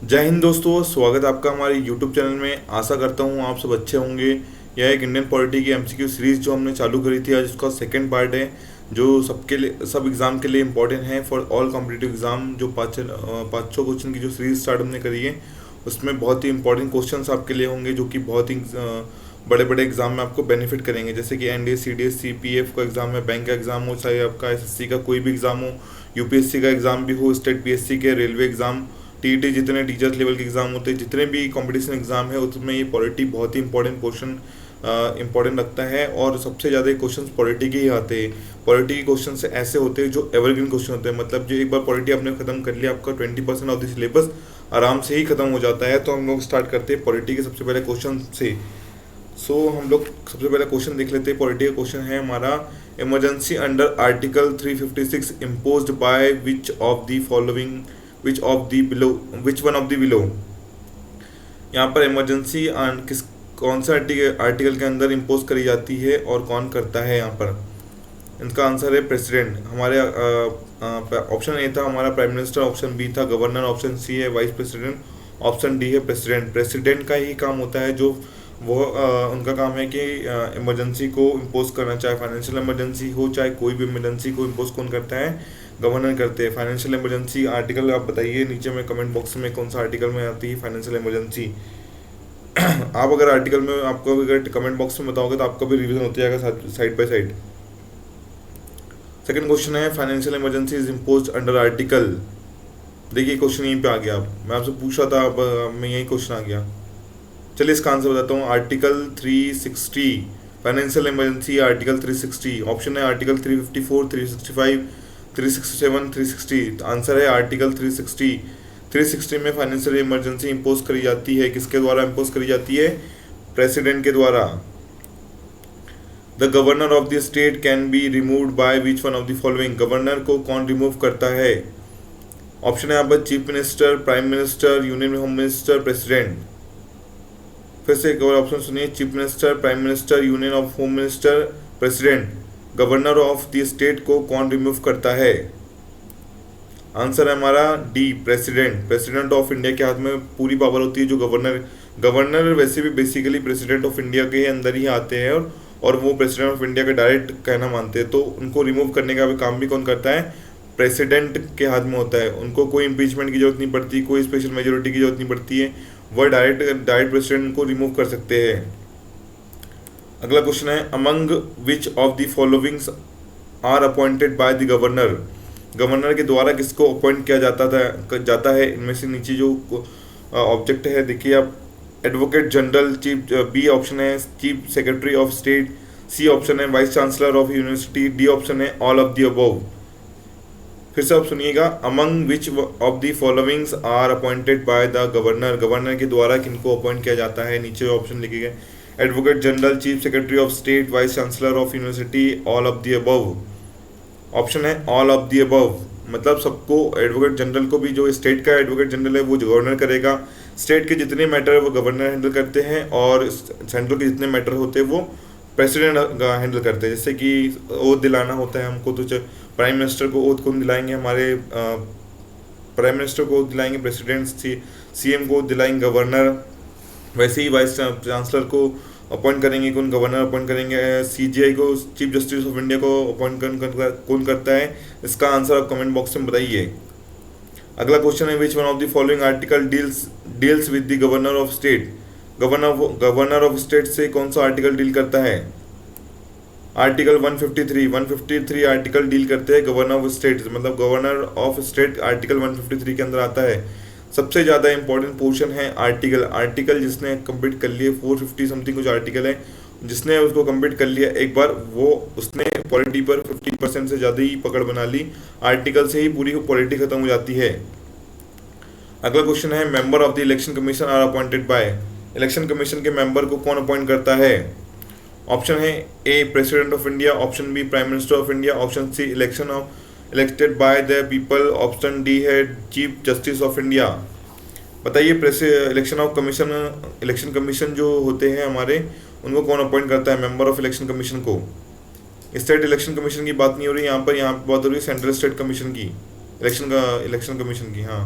जय हिंद दोस्तों, स्वागत है आपका हमारे YouTube चैनल में। आशा करता हूँ आप सब अच्छे होंगे। यह एक इंडियन पॉलिटी की MCQ सीरीज जो हमने चालू करी थी, आज उसका सेकंड पार्ट है, जो सबके लिए सब एग्ज़ाम के लिए इम्पोर्टेंट है फॉर ऑल कॉम्पिटिटिव एग्ज़ाम। जो पाँच छः क्वेश्चन की जो सीरीज स्टार्ट हमने करी है, उसमें बहुत ही इंपॉर्टेंट क्वेश्चंस आपके लिए होंगे, जो कि बहुत ही बड़े बड़े एग्जाम में आपको बेनिफिट करेंगे। जैसे कि NDA CDS CPF का एग्ज़ाम है, बैंक का एग्ज़ाम हो, चाहे आपका SSC का कोई भी एग्ज़ाम हो, UPSC का एग्ज़ाम भी हो, स्टेट PSC के, रेलवे एग्ज़ाम, TET, जितने टीचर्स लेवल के एग्ज़ाम होते हैं, जितने भी कंपटीशन एग्ज़ाम है, उसमें ये पॉलिटी बहुत ही इंपॉर्टेंट क्वेश्चन इंपॉर्टेंट लगता है। और सबसे ज़्यादा क्वेश्चन पॉलिटी के ही आते हैं। पॉलिटी के क्वेश्चन से ऐसे होते हैं जो एवरग्रीन क्वेश्चन होते हैं, मतलब जो एक बार पॉलिटी आपने खत्म कर लिया, आपका 20% ऑफ द सिलेबस आराम से ही खत्म हो जाता है। तो हम लोग स्टार्ट करते हैं पॉलिटी के सबसे पहले क्वेश्चन से। हम लोग सबसे पहले क्वेश्चन देख लेते हैं। पॉलिटी का क्वेश्चन है हमारा, emergency under article 356 imposed bye which of the following, which one of the below. यहाँ पर इमरजेंसी किस कौन सा आर्टिकल के अंदर इम्पोज करी जाती है और कौन करता है। यहाँ पर इनका आंसर है प्रेसिडेंट। हमारे ऑप्शन ए था हमारा प्राइम मिनिस्टर, ऑप्शन बी था गवर्नर, ऑप्शन सी है वाइस प्रेसिडेंट, ऑप्शन डी है प्रेसिडेंट। प्रेसिडेंट का ही काम होता है, जो वो उनका काम है कि इमरजेंसी को इम्पोज करना, चाहे फाइनेंशियल इमरजेंसी हो, चाहे कोई भी इमरजेंसी को इम्पोज कौन करता है, गवर्नर करते हैं। फाइनेंशियल इमरजेंसी आर्टिकल आप बताइए नीचे में कमेंट बॉक्स में, कौन सा आर्टिकल में आती है फाइनेंशियल इमरजेंसी। आप अगर आर्टिकल में आपको अगर कमेंट बॉक्स में बताओगे तो आपका भी रिवीजन होता जाएगा side by side. Second question है, financial emergency is impose under article. देखिए क्वेश्चन यहीं पे आ गया, मैं आपसे पूछ रहा था, अब मैं यही क्वेश्चन आ गया। चलिए इसका आंसर बताता हूँ। Article 360 financial emergency, article 360। Option है आर्टिकल 354, 365, 367, 360। आंसर है आर्टिकल 360। 360 में फाइनेंशियल इमरजेंसी इम्पोज करी जाती है। किसके द्वारा इम्पोज करी जाती है? प्रेसिडेंट के द्वारा। The governor of the state can be removed by which one of the following. Governor को कौन रिमूव करता है? ऑप्शन है यहाँ पर chief minister, prime minister, union home minister, president. फिर से एक और ऑप्शन सुनिए, chief minister, prime minister, union of home minister, president. Governor of the state को कौन रिमूव करता है? आंसर है हमारा D, president. President of India के हाथ में पूरी पावर होती है। जो गवर्नर वैसे भी बेसिकली प्रेसिडेंट ऑफ इंडिया के अंदर ही आते हैं, और वो प्रेसिडेंट ऑफ इंडिया का डायरेक्ट कहना मानते हैं। तो उनको रिमूव करने का भी काम भी कौन करता है? प्रेसिडेंट के हाथ में होता है। उनको कोई इम्पीचमेंट की जरूरत नहीं पड़ती, कोई स्पेशल मेजोरिटी की जरूरत नहीं पड़ती है, वह डायरेक्ट प्रेसिडेंट को रिमूव कर सकते हैं। अगला क्वेश्चन है, among which of the followings are appointed by the governor. Governor के द्वारा किसको अपॉइंट किया जाता है? इनमें से नीचे जो ऑब्जेक्ट है देखिए आप, advocate general, chief, B option है chief secretary of state, C option है vice chancellor of university, D option है ऑल ऑफ द अबव। फिर से आप सुनिएगा, among which of the followings are appointed by the governor. Governor के द्वारा किनको अपॉइंट किया जाता है? नीचे ऑप्शन लिखे गए, advocate general, chief secretary of state, vice chancellor of university, all of the above. Option है ऑल ऑफ द अबव, मतलब सबको, एडवोकेट जनरल को भी, जो स्टेट का एडवोकेट जनरल है वो गवर्नर करेगा, स्टेट के जितने मैटर है वो गवर्नर हैंडल करते हैं, और सेंट्रल के जितने मैटर होते हैं वो प्रेसिडेंट हैंडल करते हैं। जैसे कि ओथ दिलाना होता है हमको, तो प्राइम मिनिस्टर को ओथ कौन दिलाएंगे? हमारे प्राइम मिनिस्टर को ओथ दिलाएंगे प्रेसिडेंट, CM को दिलाएंगे गवर्नर। वैसे ही वाइस चांसलर को अपॉइंट करेंगे कौन? गवर्नर अपॉइंट करेंगे। CJI को, चीफ जस्टिस ऑफ इंडिया को अपॉइंट कौन करता है? इसका आंसर आप कमेंट बॉक्स में बताइए। अगला क्वेश्चन है, which one of the following article deals with the governor of state. Governor of state से कौन सा आर्टिकल डील करता है? आर्टिकल 153 आर्टिकल डील करते हैं गवर्नर ऑफ स्टेट, मतलब गवर्नर ऑफ स्टेट आर्टिकल 153 के अंदर आता है। सबसे ज़्यादा इंपॉर्टेंट पोर्शन है आर्टिकल जिसने कंप्लीट कर लिए 450 समथिंग कुछ आर्टिकल है, जिसने उसको कंप्लीट कर लिया एक बार, वो उसने पॉलिटी पर 50% से ज़्यादा ही पकड़ बना ली। आर्टिकल से ही पूरी पॉलिटी खत्म हो जाती है। अगला क्वेश्चन है, member of the election commission are appointed by. Election commission के मेंबर को कौन अपॉइंट करता है? ऑप्शन है A, president of India, option B, prime minister of India, option C, elected by the people, option D है chief justice of India. बताइए, election commission जो होते हैं हमारे, उनको कौन अपॉइंट करता है मेंबर ऑफ इलेक्शन कमीशन को? स्टेट इलेक्शन कमीशन की बात नहीं हो रही यहाँ पर बात हो रही है सेंट्रल स्टेट कमीशन की, इलेक्शन कमीशन की। हाँ,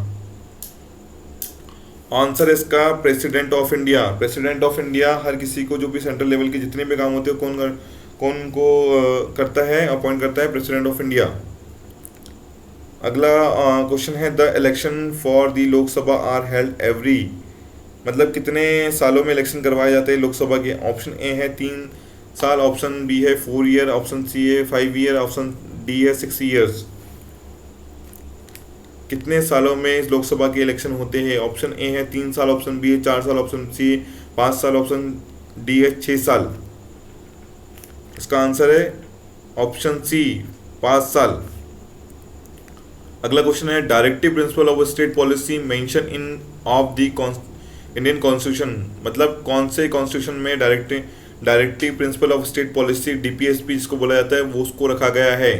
आंसर है इसका president of India. President of India हर किसी को, जो भी सेंट्रल लेवल के जितने भी काम होते हैं, कौन को करता है, अपॉइंट करता है, प्रेसिडेंट ऑफ इंडिया। अगला क्वेश्चन है the election for the Lok Sabha are held every, मतलब कितने सालों में इलेक्शन करवाए जाते हैं लोकसभा के। ऑप्शन ए है 3 साल, ऑप्शन बी है 4 ईयर, ऑप्शन सी है 5 ईयर, ऑप्शन डी है 6 ईयर्स। कितने सालों में इस लोकसभा के इलेक्शन होते हैं। ऑप्शन ए है 3 साल, ऑप्शन बी है 4 साल, ऑप्शन सी 5 साल, ऑप्शन डी है 6 साल। इसका आंसर है ऑप्शन सी 5 साल। अगला क्वेश्चन है directive principle of state policy mention in of the Indian constitution, मतलब कौन से कॉन्स्टिट्यूशन में directive principle of state policy DPSP जिसको बोला जाता है वो उसको रखा गया है।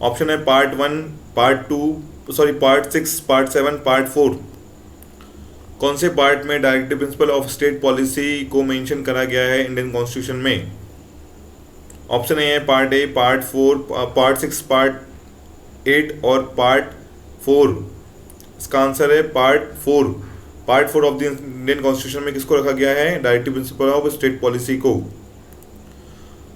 ऑप्शन है पार्ट 1, पार्ट 6, पार्ट 7, पार्ट 4। कौन से पार्ट में directive principle of state policy को मेंशन करा गया है इंडियन कॉन्स्टिट्यूशन में। ऑप्शन ए है part A, part 4, part 6, part 8 और पार्ट 4। इसका आंसर है part 4। Part 4 of the Indian constitution में किसको रखा गया है, directive principle of state policy को।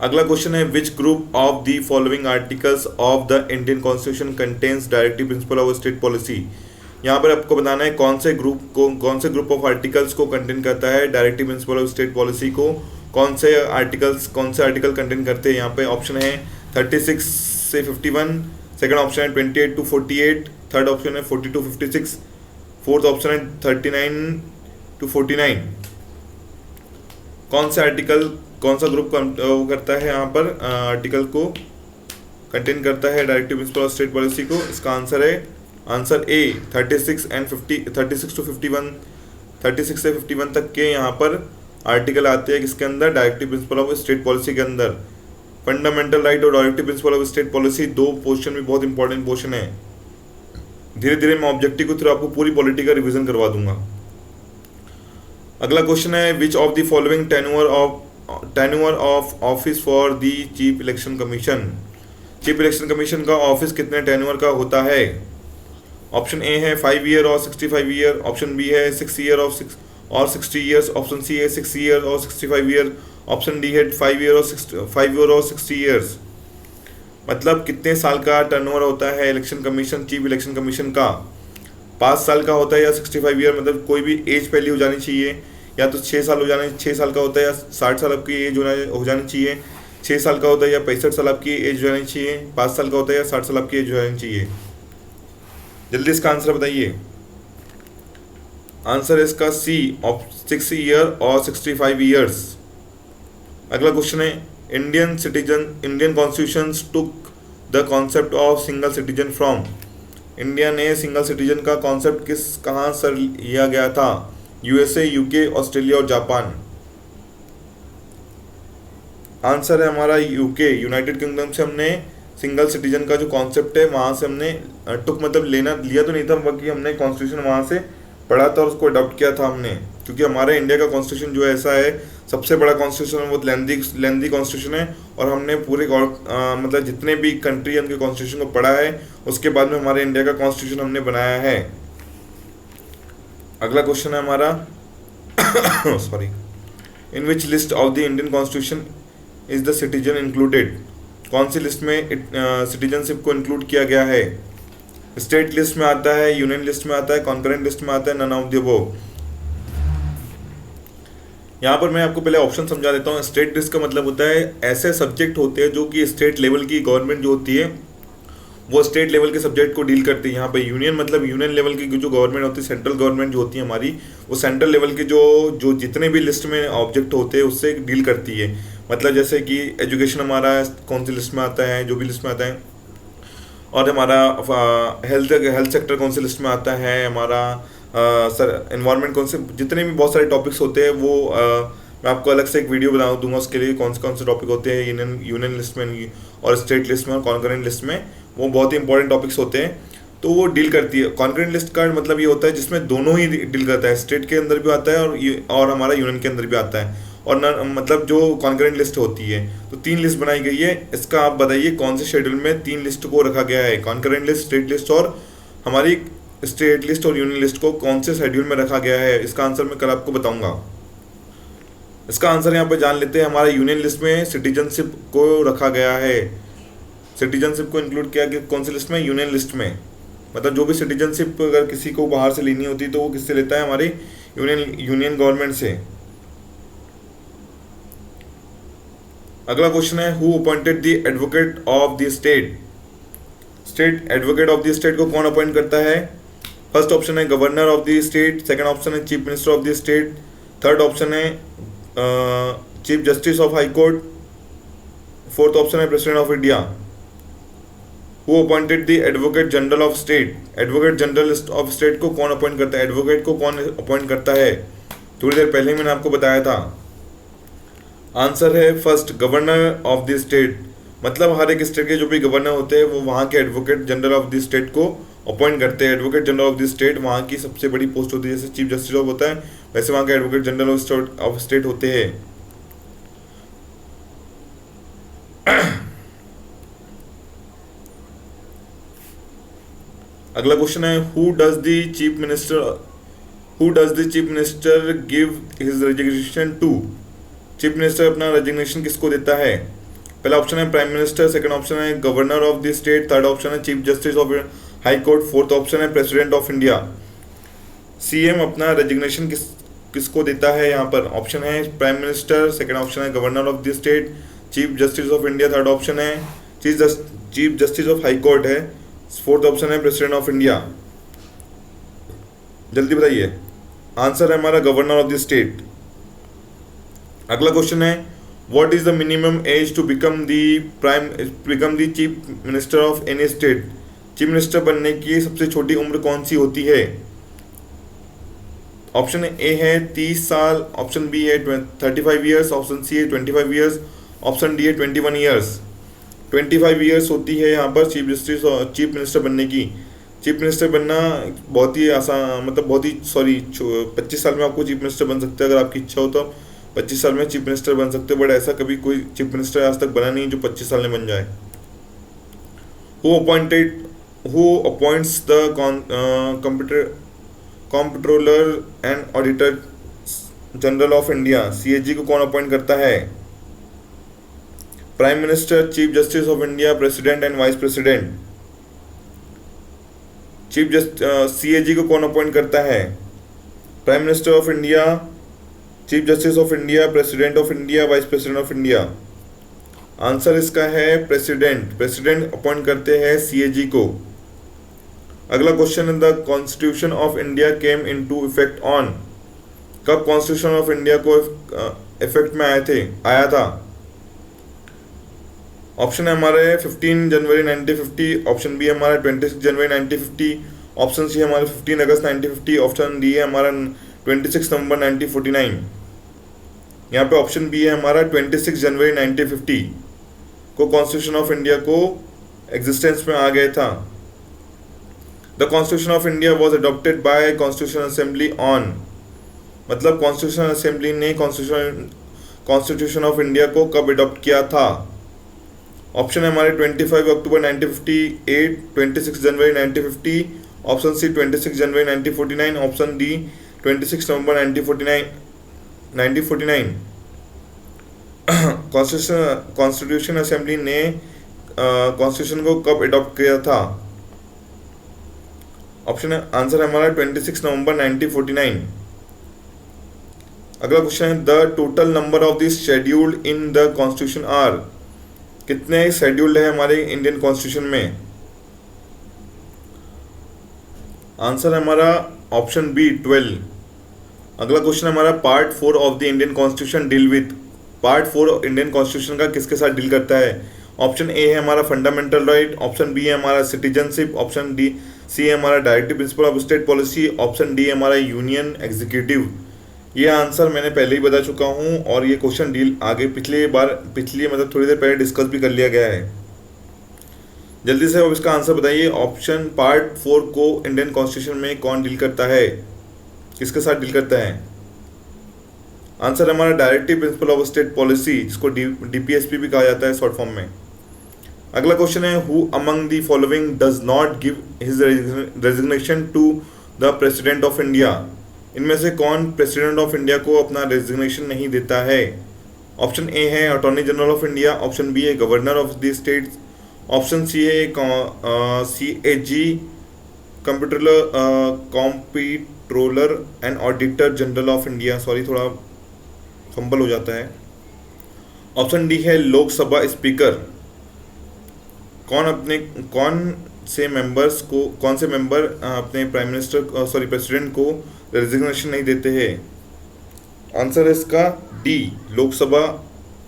अगला क्वेश्चन है which group of the following articles of the Indian constitution contains directive principle of state policy. यहाँ पर आपको बताना है कौन से ग्रुप ऑफ आर्टिकल्स को कंटेन करता है directive principle of state policy को। कौन से आर्टिकल कंटेन करते हैं। यहाँ पे ऑप्शन है 36 से 51, सेकंड ऑप्शन है 28 to 48, थर्ड ऑप्शन है 40 to 56, फोर्थ ऑप्शन है 39 to 49। कौन सा ग्रुप करता है यहाँ पर आर्टिकल को कंटेन करता है directive principle of state policy को। इसका आंसर है आंसर ए 36 to 51, 36 से 51 तक के यहाँ पर आर्टिकल आते हैं किसके अंदर, directive principle of state policy के अंदर। फंडामेंटल राइट और directive principle of state policy दो पोर्शन भी बहुत इंपॉर्टेंट पोर्शन है। धीरे धीरे मैं ऑब्जेक्टिव के थ्रू आपको पूरी पॉलिटी का रिवीजन करवा दूंगा। अगला क्वेश्चन है which of the following tenure of office for the chief election commission. Chief election commission का ऑफिस कितने टेन्योर का होता है। ऑप्शन ए है 5 ईयर और 65 ईयर, ऑप्शन बी है 6 ईयर और 60 ईयर्स, ऑप्शन सी है 6 ईयर और 65 ईयर, ऑप्शन डी है 5 ईयर और 60 ईयर्स। मतलब कितने साल का टर्नओवर होता है election commission, chief election commission का। 5 साल का होता है या 65 ईयर, मतलब कोई भी एज पहले हो जानी चाहिए, या तो 6 साल का होता है या 60 साल आपकी एज हो जानी चाहिए, 6 साल का होता है या 65 साल आपकी एज हो जानी चाहिए, 5 साल का होता है या 60 साल आपकी एज हो जानी चाहिए। जल्दी इसका आंसर बताइए। आंसर है इसका सी 6 ईयर और 65 ईयर्स। अगला क्वेश्चन है Indian constitution took the concept of single citizen from. India ने सिंगल सिटीजन का कॉन्सेप्ट कहाँ से लिया गया था। यूएसए, यूके, ऑस्ट्रेलिया और जापान। आंसर है हमारा यूके, यूनाइटेड किंगडम से हमने सिंगल सिटीजन का जो कॉन्सेप्ट है वहाँ से हमने टुक मतलब लिया तो नहीं था, बाकी हमने कॉन्स्टिट्यूशन वहाँ से पढ़ा था और उसको अडॉप्ट किया था हमने। क्योंकि हमारे इंडिया का कॉन्स्टिट्यूशन जो ऐसा है सबसे बड़ा कॉन्स्टिट्यूशन, बहुत लेंदी कॉन्स्टिट्यूशन है, और हमने पूरे मतलब जितने भी कंट्री उनके कॉन्स्टिट्यूशन को पढ़ा है उसके बाद में हमारे इंडिया का कॉन्स्टिट्यूशन हमने बनाया है। अगला क्वेश्चन है हमारा sorry, in which list of the Indian constitution is the citizen included. कौन सी लिस्ट में सिटीजनशिप को इंक्लूड किया गया है। स्टेट लिस्ट में आता है, यूनियन लिस्ट में आता है, कॉन्करेंट लिस्ट में आता है, नन ऑफ द अबव। यहाँ पर मैं आपको पहले ऑप्शन समझा देता हूँ। स्टेट लिस्ट का मतलब होता है ऐसे सब्जेक्ट होते हैं जो कि स्टेट लेवल की गवर्नमेंट जो होती है वो स्टेट लेवल के सब्जेक्ट को डील करती है। यहाँ पे यूनियन मतलब यूनियन लेवल की जो गवर्नमेंट होती है, सेंट्रल गवर्नमेंट जो होती है हमारी, वो सेंट्रल लेवल के जो जितने भी लिस्ट में ऑब्जेक्ट होते हैं उससे डील करती है। मतलब जैसे कि एजुकेशन हमारा कौन सी लिस्ट में आता है, जो भी लिस्ट में आता है, और हमारा हेल्थ सेक्टर कौन सी लिस्ट में आता है, हमारा एनवायरनमेंट कौन से, जितने भी बहुत सारे टॉपिक्स होते हैं वो मैं आपको अलग से एक वीडियो बना दूंगा उसके लिए कौन से टॉपिक होते हैं यूनियन लिस्ट में और स्टेट लिस्ट में और कॉन्करेंट लिस्ट में। वो बहुत ही इंपॉर्टेंट टॉपिक्स होते हैं, तो वो डील करती है। कॉन्करेंट लिस्ट का मतलब ये होता है जिसमें दोनों ही डील करता है, स्टेट के अंदर भी आता है और हमारा यूनियन के अंदर भी आता है। और मतलब जो कॉन्करेंट लिस्ट होती है तो 3 लिस्ट बनाई गई है। इसका आप बताइए कौन से शेड्यूल में 3 लिस्ट को रखा गया है, कॉन्करेंट लिस्ट, स्टेट लिस्ट और हमारी स्टेट लिस्ट और यूनियन लिस्ट को कौन से शेड्यूल में रखा गया है? इसका आंसर मैं कल आपको बताऊंगा। इसका आंसर यहाँ पे जान लेते हैं। हमारा यूनियन लिस्ट में सिटीजनशिप को रखा गया है। सिटीजनशिप को इंक्लूड किया गया कौन सी लिस्ट में? यूनियन लिस्ट में। मतलब जो भी सिटीजनशिप अगर किसी को बाहर से लेनी होती तो वो किससे लेता है? हमारी यूनियन गवर्नमेंट से। अगला क्वेश्चन है, who appointed the advocate of the state? State advocate of the state को कौन अपॉइंट करता है? फर्स्ट ऑप्शन है governor of the state, second option है chief minister of the state, third option है chief justice of high court, fourth option है president of India. Who appointed the advocate general of state? Advocate general of state को कौन appoint करता है? Advocate को कौन appoint करता है? थोड़ी देर पहले मैंने आपको बताया था। आंसर है first, governor of the state. मतलब हर एक स्टेट के जो भी गवर्नर होते हैं वो वहाँ के advocate general of the state को अपॉइंट करते हैं। Advocate general of the state वहाँ की सबसे बड़ी पोस्ट होती है। जैसे चीफ जस्टिस ऑफ होता है वैसे वहाँ के एडवोकेट जनरल ऑफ स्टेट होते हैं। अगला क्वेश्चन है, who does the chief minister give his resignation to? Chief minister अपना रेजिग्नेशन किसको देता है? पहला ऑप्शन है प्राइम मिनिस्टर, सेकंड ऑप्शन है governor of the state, third option है chief justice of high court, fourth option है प्रेसिडेंट ऑफ इंडिया। सीएम अपना रेजिग्नेशन किसको देता है? यहाँ पर ऑप्शन है प्राइम मिनिस्टर, सेकंड ऑप्शन है governor of the state, chief justice of India, third option है chief justice of high court है, फोर्थ ऑप्शन है प्रेसिडेंट ऑफ इंडिया। जल्दी बताइए। आंसर है हमारा गवर्नर ऑफ द स्टेट। अगला क्वेश्चन है, what is the minimum age to become the chief minister of any state? Chief minister बनने की सबसे छोटी उम्र कौन सी होती है? ऑप्शन ए है 30 साल, ऑप्शन बी है 35 ईयर्स, ऑप्शन सी है 25 ईयर्स, ऑप्शन डी है 21 ईयर्स। 25 ईयर्स होती है यहाँ पर चीफ मिनिस्टर बनने की। चीफ मिनिस्टर बनना बहुत ही आसान, मतलब 25 साल में आपको चीफ मिनिस्टर बन सकते हैं। अगर आपकी इच्छा हो तो 25 साल में चीफ मिनिस्टर बन सकते हो, बट ऐसा कभी कोई चीफ मिनिस्टर आज तक बना नहीं जो 25 साल में बन जाए। Who appoints the comptroller and auditor general of India? CAG को कौन अपॉइंट करता है? Prime minister, chief justice of India, president and vice president. CAG को कौन अपॉइंट करता है? Prime minister of India, chief justice of India, president of India, vice president of India. Answer इसका है प्रेसिडेंट अपॉइंट करते हैं सीएजी को। अगला क्वेश्चन है, the constitution of India came into effect on? कब कॉन्स्टिट्यूशन ऑफ इंडिया को effect में आया था? ऑप्शन है हमारे 15 जनवरी 1950, ऑप्शन बी है हमारा 26 जनवरी 1950, ऑप्शन सी है हमारे 15 अगस्त 1950, ऑप्शन डी है हमारा 26 नवंबर 1949। यहाँ पे ऑप्शन बी है हमारा 26 जनवरी 1950 को कॉन्स्टिट्यूशन ऑफ इंडिया को एग्जिस्टेंस में आ गया था। The constitution of India was adopted by constitution assembly on? मतलब कॉन्स्टिट्यूशन असेंबली ने कॉन्स्टिट्यूशन ऑफ इंडिया को कब अडॉप्ट किया था? ऑप्शन है हमारे 25 अक्टूबर 1958, 26 जनवरी 1950, ऑप्शन सी 26 जनवरी 1949, ऑप्शन डी 26 नवंबर 1949। कॉन्स्टिट्यूशन असेंबली ने कॉन्स्टिट्यूशन को कब अडॉप्ट किया था? ऑप्शन आंसर है हमारा 26 नवंबर 1949। अगला क्वेश्चन है, the total number of the scheduled in the constitution are? कितने शेड्यूल्ड है हमारे इंडियन कॉन्स्टिट्यूशन में? आंसर है हमारा ऑप्शन बी 12। अगला क्वेश्चन है हमारा, part 4 of the Indian constitution deal with? Part 4 Indian constitution का किसके साथ डील करता है? ऑप्शन ए है हमारा फंडामेंटल राइट, ऑप्शन बी है हमारा सिटीजनशिप, ऑप्शन डी सी है हमारा directive principle of state policy, option D है हमारा यूनियन एग्जीक्यूटिव। ये आंसर मैंने पहले ही बता चुका हूँ और ये क्वेश्चन डील आगे पिछली मतलब थोड़ी देर पहले डिस्कस भी कर लिया गया है। जल्दी से अब इसका आंसर बताइए। ऑप्शन पार्ट 4 को इंडियन कॉन्स्टिट्यूशन में कौन डील करता है? किसके साथ डील करता है? आंसर हमारा directive principle of state policy, जिसको डीपीएसपी भी कहा जाता है शॉर्ट फॉर्म में। अगला क्वेश्चन है, who among the following does not give his resignation to the president of India. इनमें से कौन प्रेसिडेंट ऑफ इंडिया को अपना रेजिग्नेशन नहीं देता है? ऑप्शन ए है attorney general of India, option B है governor of the state, option C है CAG comptroller and auditor general of India. Sorry, थोड़ा फंबल हो जाता है। ऑप्शन डी है लोकसभा स्पीकर। कौन से मेंबर अपने प्राइम मिनिस्टर प्रेसिडेंट को रेजिग्नेशन नहीं देते हैं? आंसर है इसका D, Lok Sabha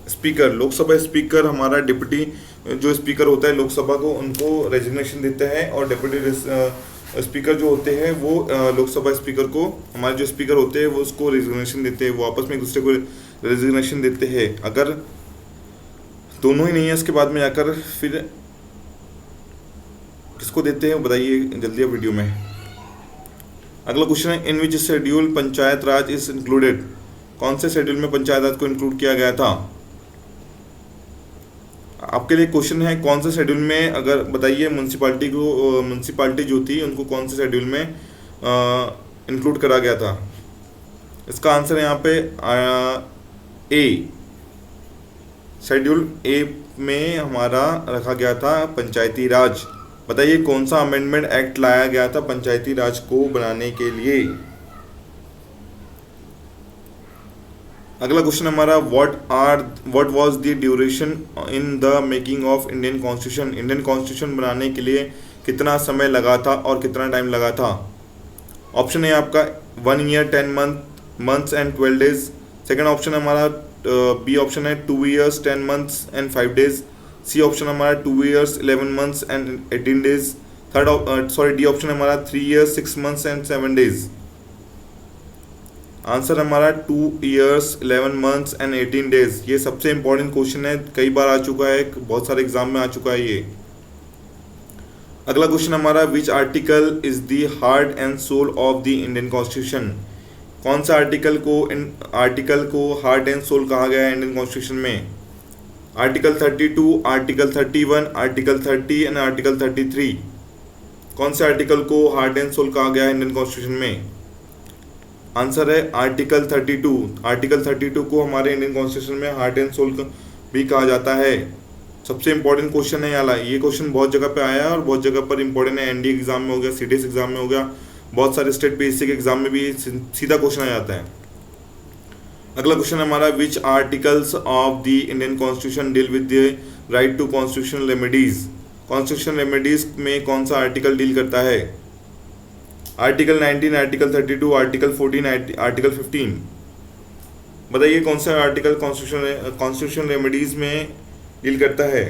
speaker. Lok Sabha speaker हमारा डिप्टी जो स्पीकर होता है लोकसभा को, उनको रेजिग्नेशन देता है, और डिप्टी स्पीकर जो होते हैं वो लोकसभा स्पीकर को, हमारे जो स्पीकर होते हैं वो उसको रेजिग्नेशन देते हैं, वो आपस में एक दूसरे को रेजिग्नेशन देते हैं। अगर दोनों ही नहीं है, इसके बाद में जाकर फिर किसको देते हैं बताइए जल्दी अब वीडियो में। अगला क्वेश्चन है, in which schedule panchayat raj is included. कौन से शेड्यूल में पंचायत राज को इंक्लूड किया गया था? आपके लिए क्वेश्चन है, कौन से शेड्यूल में, अगर बताइए म्यूनसिपालिटी जो थी उनको कौन से शेड्यूल में इंक्लूड करा गया था? इसका आंसर है यहाँ पे ए, शेड्यूल ए में हमारा रखा गया था पंचायती राज। बताइए कौन सा अमेंडमेंट एक्ट लाया गया था पंचायती राज को बनाने के लिए? अगला क्वेश्चन हमारा, what was the duration in the making of Indian constitution. Indian constitution बनाने के लिए कितना समय लगा था और कितना टाइम लगा था? ऑप्शन है आपका 1 year 10 months and 12 days। Second option हमारा बी ऑप्शन है 2 years 10 months and 5 days। C option हमारा 2 years 11 months and 18 days। D option हमारा 3 years 6 months and 7 days। Answer हमारा 2 years 11 months and 18 days। ये सबसे इंपॉर्टेंट क्वेश्चन है, कई बार आ चुका है, बहुत सारे एग्जाम में आ चुका है ये। अगला क्वेश्चन हमारा, which article is the heart and soul of the Indian constitution. कौन सा आर्टिकल को हार्ट एंड सोल कहा गया है इंडियन कॉन्स्टिट्यूशन में? Article 32, article 31, article 30 and article 33। कौन से आर्टिकल को हार्ट एंड सोल कहा गया है इंडियन कॉन्स्टिट्यूशन में? आंसर है आर्टिकल 32। आर्टिकल 32 को हमारे इंडियन कॉन्स्टिट्यूशन में हार्ट एंड सोल भी कहा जाता है। सबसे इंपॉर्टेंट क्वेश्चन है ये क्वेश्चन बहुत जगह पे आया है और बहुत जगह पर इंपॉर्टेंट है। एनडीए एग्जाम में हो गया, सीडीएस एग्जाम में हो गया, बहुत सारे स्टेट पीएससी के एग्जाम में भी सीधा क्वेश्चन आ जाता है। अगला क्वेश्चन हमारा, which articles of the Indian constitution deal with the right to constitutional remedies. Constitutional remedies में कौन सा आर्टिकल डील करता है? Article 19, article 32, article 14, article 15। बताइए कौन सा आर्टिकल कॉन्स्टिट्यूशनल रेमेडीज में डील करता है?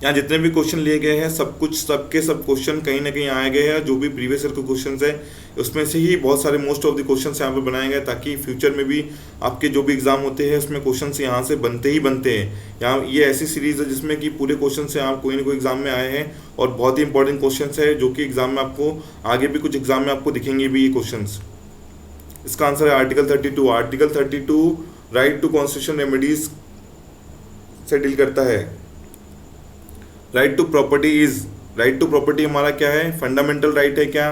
यहाँ जितने भी क्वेश्चन लिए गए हैं सब क्वेश्चन कहीं ना कहीं आए गए हैं, जो भी प्रीवियस ईयर के क्वेश्चन है उसमें से ही बहुत सारे मोस्ट ऑफ द क्वेश्चन यहाँ पे बनाए गए, ताकि फ्यूचर में भी आपके जो भी एग्जाम होते हैं उसमें क्वेश्चन यहाँ से बनते हैं। यहाँ ये ऐसी सीरीज है जिसमें कि पूरे क्वेश्चन से आप कोई ना कोई एग्जाम में आए हैं और बहुत ही इंपॉर्टेंट क्वेश्चन है, जो कि एग्जाम में आपको आगे भी कुछ एग्जाम में आपको दिखेंगे भी ये क्वेश्चन। इसका आंसर है article 32। Article 32 right to constitution remedies से डील करता है। राइट टू प्रॉपर्टी हमारा क्या है? फंडामेंटल राइट है क्या?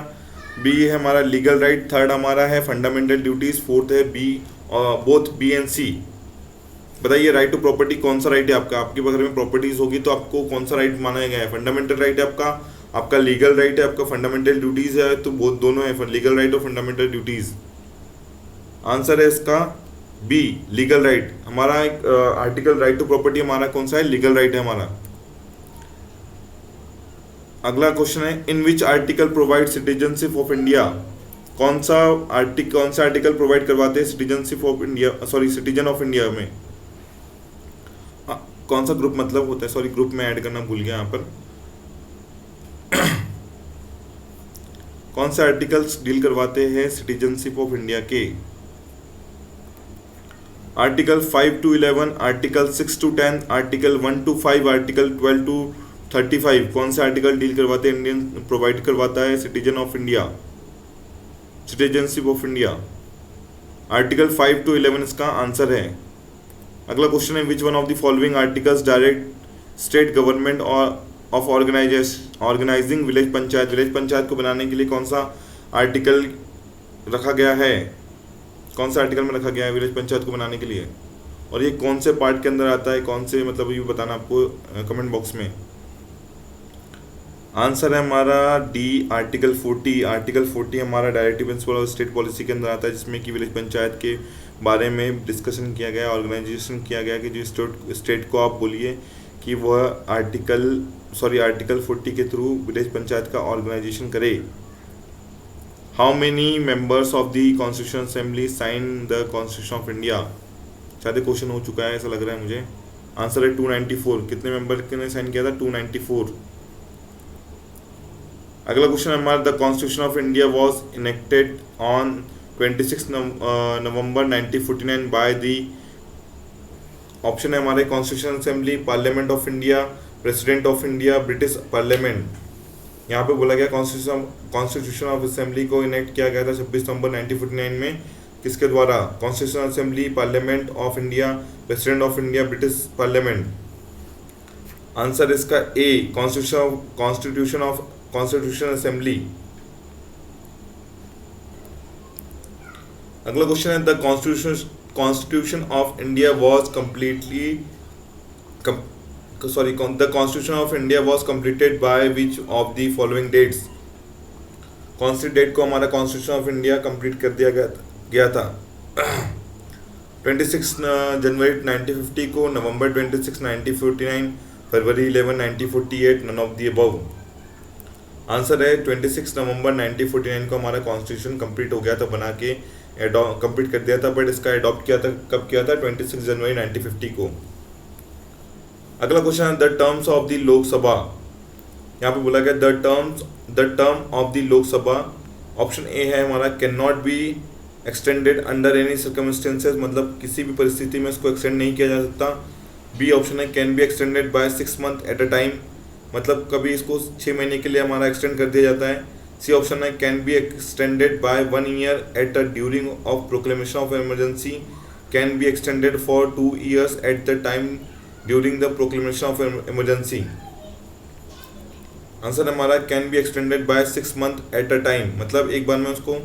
बी है हमारा लीगल राइट, थर्ड हमारा है फंडामेंटल ड्यूटीज, फोर्थ है बी, बोथ बी एंड सी। बताइए राइट टू प्रॉपर्टी कौन सा राइट है आपका? आपके घर में प्रॉपर्टीज होगी तो आपको कौन सा राइट माना गया है? फंडामेंटल राइट है आपका लीगल राइट है, आपका फंडामेंटल ड्यूटीज है, तो बहुत दोनों है, लीगल राइट और फंडामेंटल ड्यूटीज। आंसर है इसका बी, लीगल राइट। हमारा आर्टिकल राइट टू प्रॉपर्टी हमारा कौन सा है? लीगल राइट है हमारा। अगला क्वेश्चन है, in which article provide citizenship of India. कौन सा आर्टिकल प्रोवाइड करवाते हैं citizenship of India, citizen of India में? कौन सा ग्रुप मतलब होता है? ग्रुप में ऐड करना भूल गया यहाँ पर। कौन से आर्टिकल्स डील करवाते हैं सिटीजनशिप ऑफ इंडिया के? Article 5 to 11, article 6 to 10, article 1 to 5, article 12 to 35। कौन से आर्टिकल डील करवाते हैं प्रोवाइड करवाता है citizenship of India? Article 5 to 11 इसका आंसर है। अगला क्वेश्चन है, which one of the following articles direct state government और ऑफ ऑर्गेनाइजिंग विलेज पंचायत को बनाने के लिए कौन सा आर्टिकल रखा गया है, कौन सा आर्टिकल में रखा गया है विलेज पंचायत को बनाने के लिए, और ये कौन से पार्ट के अंदर आता है, कौन से, मतलब ये बताना आपको कमेंट बॉक्स में। आंसर है हमारा डी, आर्टिकल 40। आर्टिकल 40 हमारा डायरेक्टिव प्रिंसिपल और स्टेट पॉलिसी के अंदर आता है, जिसमें कि विलेज पंचायत के बारे में डिस्कशन किया गया, ऑर्गेनाइजेशन किया गया कि जो स्टेट को आप बोलिए कि वह आर्टिकल 40 के थ्रू विलेज पंचायत का ऑर्गेनाइजेशन करे। How many members of the constitution assembly sign the constitution of India. शायद क्वेश्चन हो चुका है ऐसा लग रहा है मुझे। आंसर है 294। कितने मेंबर ने साइन किया था? 294। अगला क्वेश्चन हमारा, the constitution of India was enacted on 26 November 1949 by the. Option है हमारे constitution assembly, parliament of India, president of India, British parliament. यहाँ पे बोला गया कॉन्स्टिट्यूशन ऑफ असेंबली को इनेक्ट किया गया था 26 नवंबर 1949 में, किसके द्वारा? Constitution assembly, parliament of India, president of India, British parliament. Answer इसका ए, कॉन्स्टिट्यूशन असेंबली। अगला क्वेश्चन है, the constitution of India was the constitution of India was completed by which of the following dates. कौन सी date को हमारा constitution of India complete कर दिया गया था? 26 जनवरी 1950 को, November 26 1949, February 11 1948, none of the above. Answer है 26 नवंबर 1949 को हमारा कॉन्स्टिट्यूशन कंप्लीट हो गया था, बना के कंप्लीट कर दिया था, बट इसका अडॉप्ट किया था कब किया था? 26 जनवरी 1950 को। अगला क्वेश्चन है, the terms of the Lok Sabha. यहाँ पे बोला गया the term of the Lok Sabha. Option A है हमारा can not be extended under any circumstances, मतलब किसी भी परिस्थिति में इसको एक्सटेंड नहीं किया जा सकता। बी ऑप्शन है can be extended by 6 month eight a time, मतलब कभी इसको 6 महीने के लिए हमारा एक्सटेंड कर दिया जाता है। सी ऑप्शन है can be extended by 1 year at a during of proclamation of emergency, can be extended for 2 years at the time during the proclamation of emergency. Answer हमारा can be extended by 6 month at a time, मतलब एक बार में उसको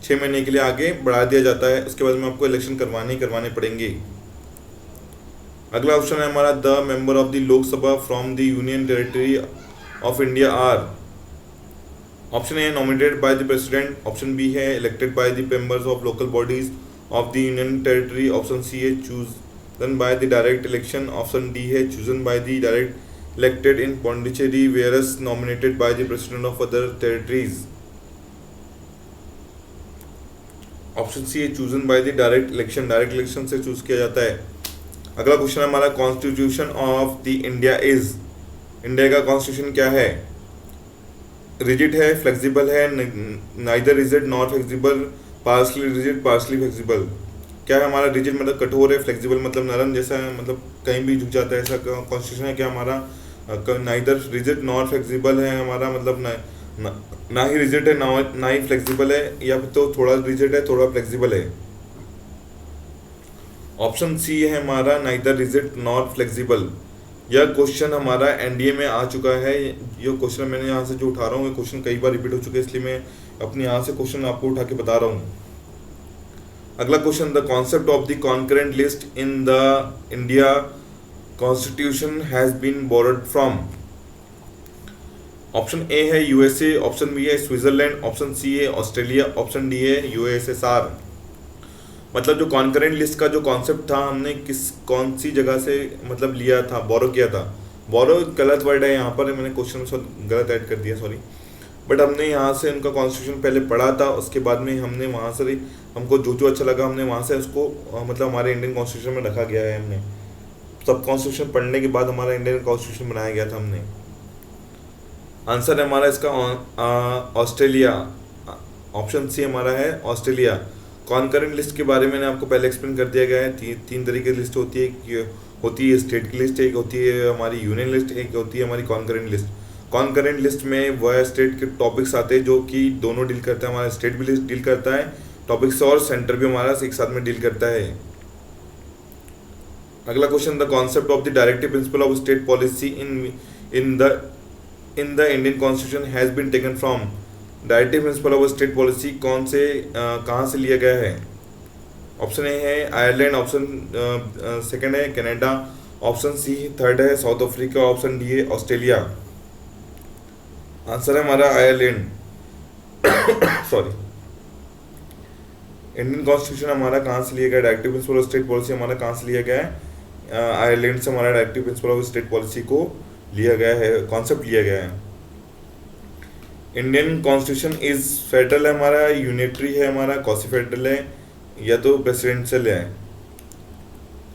6 महीने के लिए आगे बढ़ा दिया जाता है, उसके बाद में आपको इलेक्शन करवाने पड़ेंगे। अगला ऑप्शन है हमारा, the member of the Lok Sabha from the union territory of India are. Option A nominated by the president, option B है elected by the members of local bodies of the union territory, option C है chosen by the direct election, option D है chosen by the direct elected in Pondicherry whereas nominated by the president of other territories. Option C है chosen by the direct election से choose किया जाता है। अगला question हमारा, constitution of the India is. India का constitution क्या है? रिजिड है, फ्लेक्सिबल है, neither rigid not flexible, partially rigid partially flexible. क्या है हमारा? रिजिड मतलब कठोर है, फ्लेक्सिबल मतलब नरम जैसा है, मतलब कहीं भी झुक जाता है, ऐसा कॉन्स्टिट्यूशन है क्या हमारा? नाइदर रिजिड नॉट फ्लेक्सिबल है हमारा, मतलब ना ही रिजिड है ना ही फ्लेक्सिबल है, या फिर तो थोड़ा रिजिड है थोड़ा फ्लेक्सिबल है। ऑप्शन सी है हमारा नाइदर रिजिड नॉट फ्लेक्सिबल। यह क्वेश्चन हमारा एनडीए में आ चुका है। ये क्वेश्चन मैंने यहाँ से जो उठा रहा हूँ, ये क्वेश्चन कई बार रिपीट हो चुके हैं, इसलिए मैं अपने यहाँ से क्वेश्चन आपको उठा के बता रहा हूँ। अगला question, the concept of the concurrent list in the India constitution has been borrowed from. Option A है यूएसए, ऑप्शन बी है स्विट्जरलैंड, ऑप्शन सी है ऑस्ट्रेलिया, ऑप्शन डी है यूएसएसआर। मतलब जो कॉन्करेंट लिस्ट का जो कॉन्सेप्ट था, हमने कौन सी जगह से मतलब लिया था, बोरो किया था। बोरो गलत वर्ड है यहाँ पर, मैंने क्वेश्चन में गलत ऐड कर दिया, सॉरी। बट हमने यहाँ से उनका कॉन्स्टिट्यूशन पहले पढ़ा था, उसके बाद में हमने वहाँ से हमको जो अच्छा लगा हमने वहाँ से उसको मतलब हमारे इंडियन कॉन्स्टिट्यूशन में रखा गया है। हमने सब कॉन्स्टिट्यूशन पढ़ने के बाद हमारा इंडियन कॉन्स्टिट्यूशन बनाया गया था हमने। आंसर है हमारा इसका ऑस्ट्रेलिया। ऑप्शन सी हमारा है ऑस्ट्रेलिया। कॉन्करेंट लिस्ट के बारे में मैंने आपको पहले एक्सप्लेन कर दिया गया है। तीन तरीके की लिस्ट होती है स्टेट की लिस्ट, एक होती है हमारी यूनियन लिस्ट, एक होती है हमारी कॉन्करेंट लिस्ट। कॉन्करेंट लिस्ट में वह स्टेट के टॉपिक्स आते हैं जो कि दोनों डील करता है, हमारा स्टेट भी डील करता है टॉपिक्स और सेंटर भी हमारा एक साथ में डील करता है। अगला question, the concept of the directive principle of state policy in the Indian constitution has been taken from. Directive principle of state policy कौन से कहाँ से लिया गया है? ऑप्शन ए है आयरलैंड, ऑप्शन सेकंड है कनाडा, ऑप्शन सी थर्ड है साउथ अफ्रीका, ऑप्शन डी है ऑस्ट्रेलिया। आंसर है हमारा आयरलैंड। सॉरी, इंडियन कॉन्स्टिट्यूशन हमारा कहाँ से लिया गया? Directive principle of state policy हमारा कहाँ से लिया गया है? आयरलैंड से हमारा directive principle of state policy को लिया गया है, कॉन्सेप्ट लिया गया है। इंडियन कॉन्स्टिट्यूशन इज फेडरल है हमारा, यूनिटरी है हमारा, कॉसी फेडरल है, या तो प्रेसिडेंशियल है।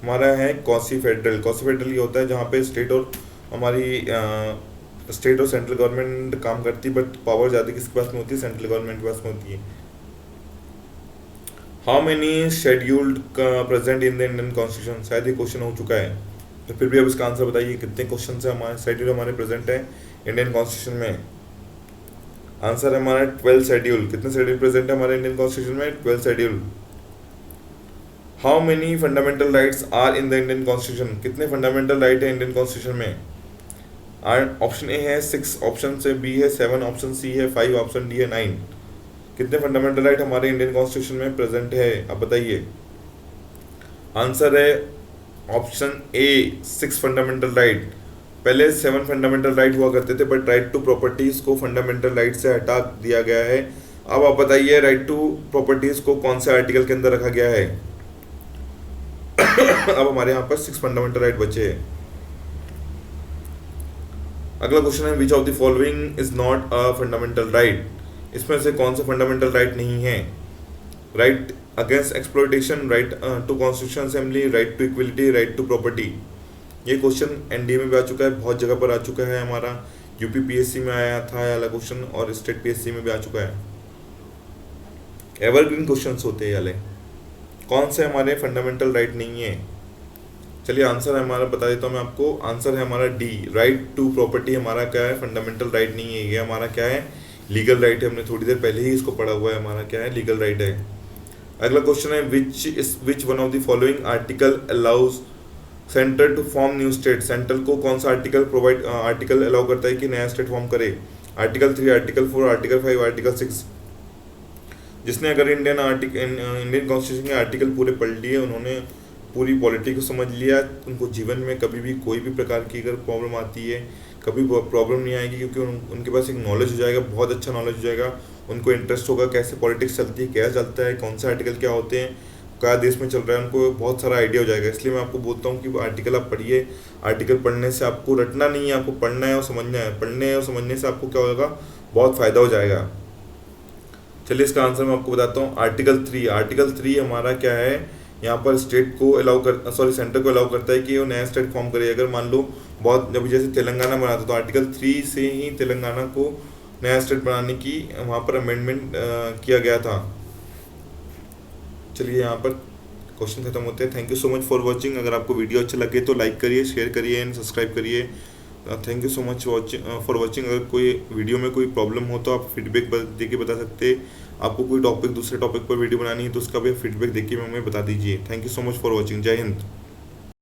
हमारा है कॉसी फेडरल। कॉसी फेडरल ये होता है जहाँ पे स्टेट और हमारी स्टेट और सेंट्रल गवर्नमेंट काम करती है, बट पावर ज़्यादा किसके पास में होती है? सेंट्रल गवर्नमेंट के पास में होती है। How many scheduled present in the Indian constitution? शायद ये क्वेश्चन हो चुका है, तो फिर भी अब इसका आंसर बताइए, कितने क्वेश्चन है हमारे शेड्यूल हमारे प्रेजेंट है इंडियन कॉन्स्टिट्यूशन में? आंसर है हमारा 12 शेड्यूल। कितने शेड्यूल प्रेजेंट है हमारे इंडियन कॉन्स्टिट्यूशन में? 12 schedule. How many fundamental rights are in the Indian constitution? कितने फंडामेंटल राइट है इंडियन कॉन्स्टिट्यूशन में? ऑप्शन ए है 6, ऑप्शन से बी है 7, ऑप्शन सी है 5, ऑप्शन डी है 9। कितने फंडामेंटल राइट हमारे इंडियन कॉन्स्टिट्यूशन में प्रेजेंट है, अब बताइए। आंसर है ऑप्शन ए 6 फंडामेंटल राइट। पहले 7 फंडामेंटल राइट हुआ करते थे, बट राइट टू प्रॉपर्टीज को फंडामेंटल राइट से हटा दिया गया है। अब आप बताइए राइट टू प्रॉपर्टीज को कौन से आर्टिकल के अंदर रखा गया है? अब हमारे यहाँ पर 6 फंडामेंटल राइट बचे हैं। अगला क्वेश्चन है, which of the following is not a fundamental right? इसमें से कौन सा फंडामेंटल राइट नहीं है? Right against exploitation, right to constitution assembly, right to equality, right to property. ये क्वेश्चन एनडीए में भी आ चुका है, बहुत जगह पर आ चुका है हमारा। यूपी पीएससी में आया था वाला क्वेश्चन, और स्टेट पीएससी में भी आ चुका है। एवरग्रीन क्वेश्चंस होते हैं वाले। कौन से हमारे फंडामेंटल राइट नहीं है? चलिए आंसर है हमारा, बता देता हूँ मैं आपको। आंसर है हमारा डी, राइट टू प्रॉपर्टी हमारा क्या है? फंडामेंटल राइट नहीं है। ये हमारा क्या है? लीगल राइट है। हमने थोड़ी देर पहले ही इसको पढ़ा हुआ है, हमारा क्या है? लीगल राइट है। अगला क्वेश्चन है, which one of the following article allows centre to form new state? Central को कौन सा आर्टिकल अलाउ करता है कि नया स्टेट फॉर्म करे? Article 3, article 4, article 5, article 6। जिसने अगर इंडियन कॉन्स्टिट्यूशन के आर्टिकल पूरे पढ़ लिए, उन्होंने पूरी पॉलिटी को समझ लिया, उनको जीवन में कभी भी कोई भी प्रकार की अगर प्रॉब्लम आती है, कभी प्रॉब्लम नहीं आएगी, क्योंकि उनके पास एक नॉलेज हो जाएगा, बहुत अच्छा नॉलेज हो जाएगा। उनको इंटरेस्ट होगा कैसे पॉलिटिक्स चलती है, क्या चलता है, कौन सा आर्टिकल क्या होते हैं, क्या देश में चल रहा है, उनको बहुत सारा आइडिया हो जाएगा। इसलिए मैं आपको बोलता हूँ कि आर्टिकल आप पढ़िए। आर्टिकल पढ़ने से आपको रटना नहीं है, आपको पढ़ना है और समझना है। पढ़ने और समझने से आपको क्या होगा? बहुत फ़ायदा हो जाएगा। चलिए इसका आंसर मैं आपको बताता हूँ। आर्टिकल 3। आर्टिकल 3 हमारा क्या है? यहाँ पर स्टेट को सेंटर को अलाउ करता है कि वो नया स्टेट फॉर्म करे। अगर मान लो बहुत जब जैसे तेलंगाना बना था, तो आर्टिकल 3 से ही तेलंगाना को नया स्टेट बनाने की वहाँ पर अमेंडमेंट किया गया था। चलिए यहाँ पर क्वेश्चन खत्म होते हैं। Thank you so much for watching. अगर आपको वीडियो अच्छा लगे तो लाइक करिए, शेयर करिए एंड सब्सक्राइब करिए। Thank you so much for watching. अगर कोई वीडियो में कोई प्रॉब्लम हो तो आप फीडबैक दे के बता सकते हैं। आपको कोई टॉपिक दूसरे टॉपिक पर वीडियो बनानी है तो उसका भी फीडबैक देके हमें बता दीजिए। Thank you so much for watching. जय हिंद।